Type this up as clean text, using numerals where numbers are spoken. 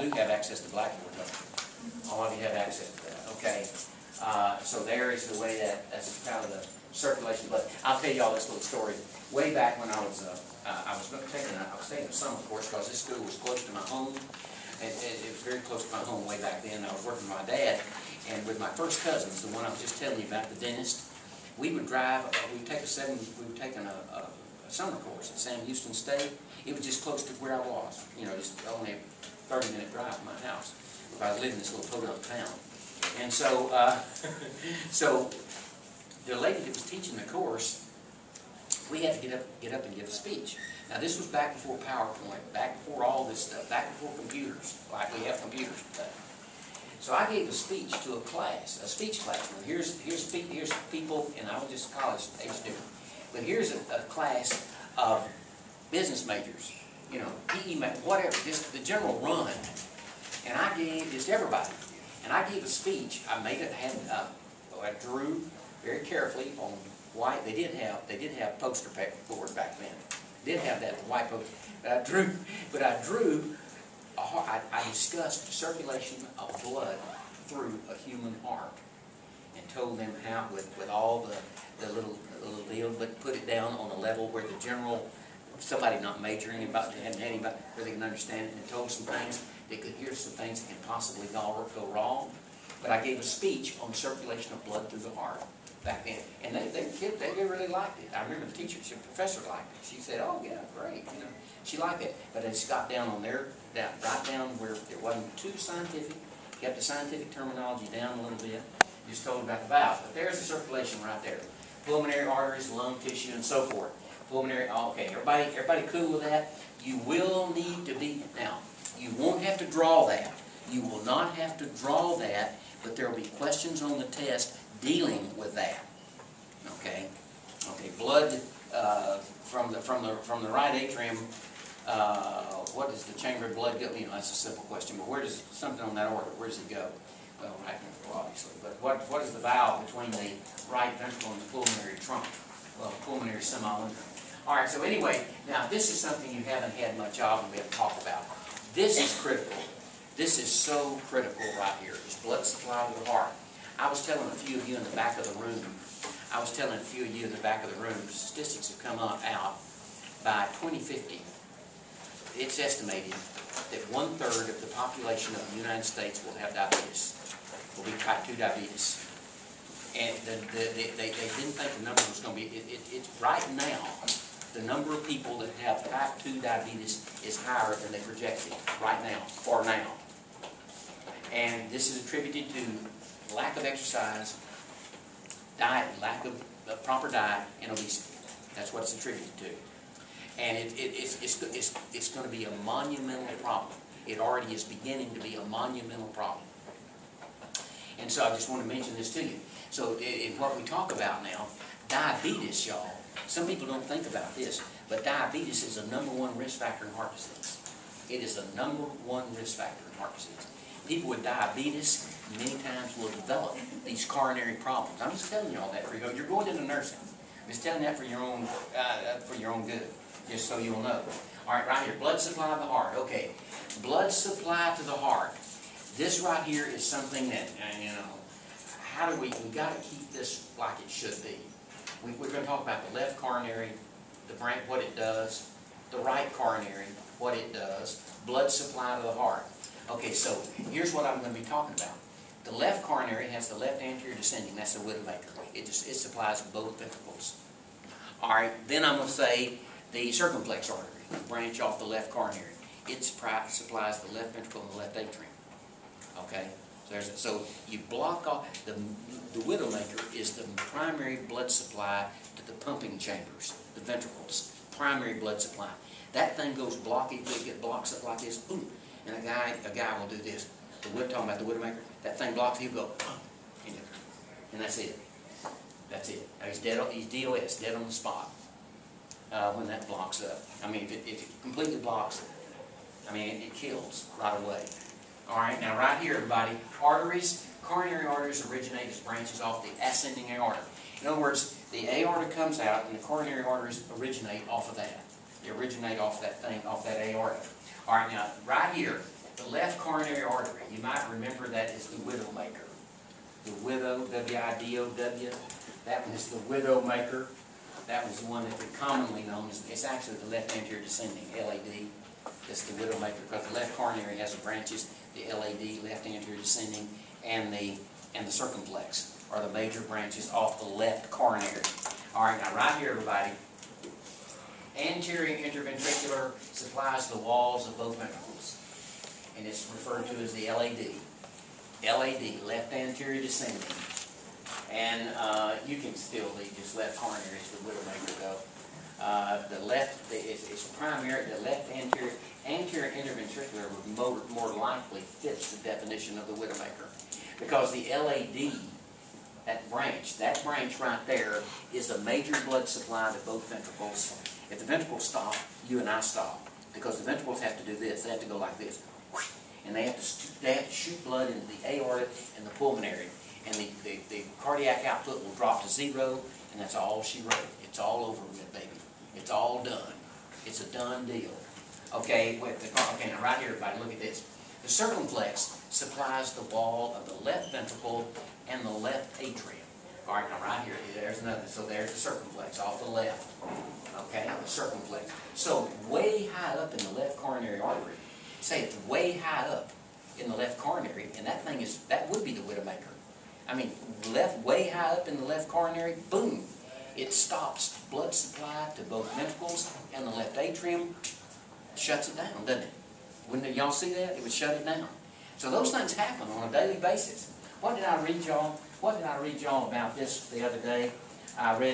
do have access to Blackboard, though. All of you have access to that. Okay. So there is the way that's kind of the circulation. But I'll tell you all this little story. Way back when I was taking a summer course because this school was close to my home. It was very close to my home way back then. I was working with my dad, and with my first cousins, the one I was just telling you about, the dentist. We would drive. We were taking a summer course at Sam Houston State. It was just close to where I was. You know, just only a 30-minute drive from my house. I was living in this little podunk town. And so, so the lady that was teaching the course, we had to get up and give a speech. Now this was back before PowerPoint, back before all this stuff, back before computers, like we have computers today. So I gave a speech to a class, a speech class. Now here's people, and I was just college age student, but here's a class of business majors, you know, PE, whatever, just the general run. And I gave this to everybody. And I gave a speech. I drew very carefully on white. They did have poster board back then. Did have that white poster. But I discussed circulation of blood through a human heart, and told them how with all the little deal, but put it down on a level where the general, somebody not majoring about, hadn't had anybody where they can understand it, and told some things. They could hear some things that can possibly go wrong. But I gave a speech on circulation of blood through the heart back then. And they really liked it. I remember the teacher, the professor liked it. She said, oh yeah, great. You know, she liked it. But I just got down on there, right down where it wasn't too scientific. Kept the scientific terminology down a little bit. Just told about the valves. But there's the circulation right there. Pulmonary arteries, lung tissue, and so forth. Pulmonary, okay, everybody cool with that? You will need to be, now, you won't have to draw that. You will not have to draw that, but there will be questions on the test dealing with that. Okay? Okay, blood from the right atrium, what does the chamber of blood go? You know, that's a simple question, but where does something on that order, where does it go? Well, right ventricle, obviously. But what is the valve between the right ventricle and the pulmonary trunk? Well, pulmonary semi-lunar. All right, so anyway, now this is something you haven't had much of and we have to talk about. This is critical. This is so critical right here. It's blood supply to the heart. I was telling a few of you in the back of the room, statistics have come out by 2050. It's estimated that 1/3 of the population of the United States will have diabetes, will be type 2 diabetes. And they didn't think the number was going to be, it's right now, the number of people that have type 2 diabetes is higher than they projected right now, or now. And this is attributed to lack of exercise, diet, lack of proper diet, and obesity. That's what it's attributed to. And it's going to be a monumental problem. It already is beginning to be a monumental problem. And so I just want to mention this to you. So in what we talk about now, diabetes, y'all, some people don't think about this, but diabetes is the #1 risk factor in heart disease. It is the #1 risk factor in heart disease. People with diabetes many times will develop these coronary problems. I'm just telling you all that. You're going into nursing. I'm just telling you that for your own good, just so you'll know. All right, right here, blood supply to the heart. Okay, blood supply to the heart. This right here is something that, you know, how do we got to keep this like it should be. We're going to talk about the left coronary, what it does, the right coronary, what it does, blood supply to the heart. Okay, so here's what I'm going to be talking about. The left coronary has the left anterior descending. That's the widowmaker. It supplies both ventricles. All right, then I'm going to say the circumflex artery, branch off the left coronary. It supplies the left ventricle and the left atrium. Okay, so you block off the widowmaker is the primary blood supply to the pumping chambers, the ventricles, primary blood supply. That thing goes blocky, it blocks it like this, boom, and a guy will do this. We're talking about the widowmaker. That thing blocks, he'll go, and that's it. That's it. He's dead. He's DOS, dead on the spot when that blocks up. I mean, if it completely blocks, I mean, it kills right away. All right, now right here, everybody, arteries, coronary arteries originate as branches off the ascending aorta. In other words, the aorta comes out and the coronary arteries originate off of that. They originate off that thing, off that aorta. All right, now right here, The left coronary artery, you might remember that is the widowmaker. The widow, W-I-D-O-W, that was the widowmaker. That was the one that was commonly known as, it's actually the left anterior descending, LAD. That's the widowmaker, because the left coronary has the branches, the LAD, left anterior descending, and the circumflex are the major branches off the left coronary. All right, now right here, everybody, anterior interventricular supplies the walls of both ventricles, and it's referred to as the LAD. LAD, left anterior descending, and you can still leave this left coronary as the widowmaker though. The left, it's primary, the left anterior interventricular would more likely fits the definition of the widowmaker, because the LAD, that branch right there is the major blood supply to both ventricles. If the ventricles stop, you and I stop, because the ventricles have to do this. They have to go like this, and they have to shoot blood into the aorta and the pulmonary, and the cardiac output will drop to 0, and that's all she wrote. It's all over with, baby. It's all done. It's a done deal. Okay, okay, now right here, everybody, look at this. The circumflex supplies the wall of the left ventricle and the left atrium. All right, now right here, there's another. So there's the circumflex off the left. Okay, the circumflex. So way high up in the left coronary artery, say it's way high up in the left coronary, and that would be the widowmaker. I mean, way high up in the left coronary, boom, it stops blood supply to both ventricles and the left atrium, shuts it down, doesn't it? Wouldn't y'all see that? It would shut it down. So those things happen on a daily basis. What did I read y'all? What did I read y'all about this the other day? I read